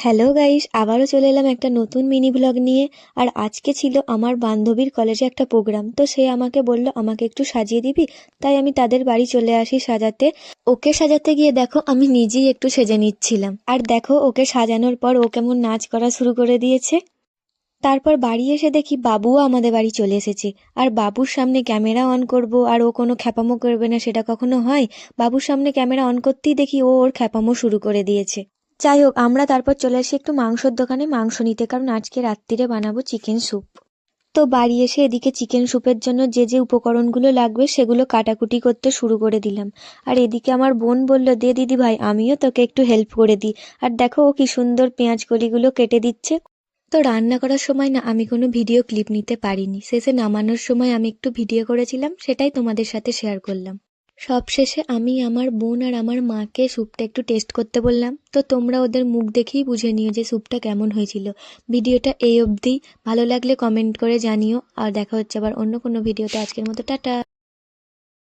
Hello guys, আবারও চলে এলাম একটা নতুন মিনি ব্লগ নিয়ে। আর আজকে ছিল আমার বান্ধবীর কলেজে একটা প্রোগ্রাম, তো সে আমাকে বলল আমাকে একটু সাজিয়ে দিবি। তাই আমি তাদের বাড়ি চলে আসি সাজাতে। ওকে সাজাতে গিয়ে দেখো আমি নিজেই একটু সেজে নিচ্ছিলাম, আর দেখো ওকে সাজানোর পর ও কেমন নাচ করা শুরু করে দিয়েছে। তারপর বাড়ি এসে দেখি বাবুও আমাদের বাড়ি চলে এসেছে। আর বাবুর সামনে ক্যামেরা অন করব আর ও কোনো খ্যাপামো করবে না, সেটা কখনো হয়? বাবুর সামনে ক্যামেরা অন করতেই দেখি ও ওর খ্যাপামো শুরু করে দিয়েছে। যাই হোক, আমরা তারপর চলে আসি একটু মাংসর দোকানে মাংস নিতে, কারণ আজকে রাত্রিরে বানাবো চিকেন স্যুপ। তো বাড়ি এসে এদিকে চিকেন স্যুপের জন্য যে যে উপকরণগুলো লাগবে সেগুলো কাটাকুটি করতে শুরু করে দিলাম। আর এদিকে আমার বোন বলল, দে দিদি ভাই আমিও তোকে একটু হেল্প করে দিই। আর দেখো ও কি সুন্দর পেঁয়াজ কলিগুলো কেটে দিচ্ছে। তো রান্না করার সময় না আমি কোনো ভিডিও ক্লিপ নিতে পারিনি, শেষে নামানোর সময় আমি একটু ভিডিও করেছিলাম, সেটাই তোমাদের সাথে শেয়ার করলাম। সবশেষে আমি আমার বোন আর আমার মাকে স্যুপটা একটু টেস্ট করতে বললাম, তো তোমরা ওদের মুখ দেখেই বুঝে নিও যে স্যুপটা কেমন হয়েছিল। ভিডিওটা এই অবধি, ভালো লাগলে কমেন্ট করে জানিও। আর দেখা হচ্ছে আবার অন্য কোনো ভিডিওতে। আজকের মতো টাটা।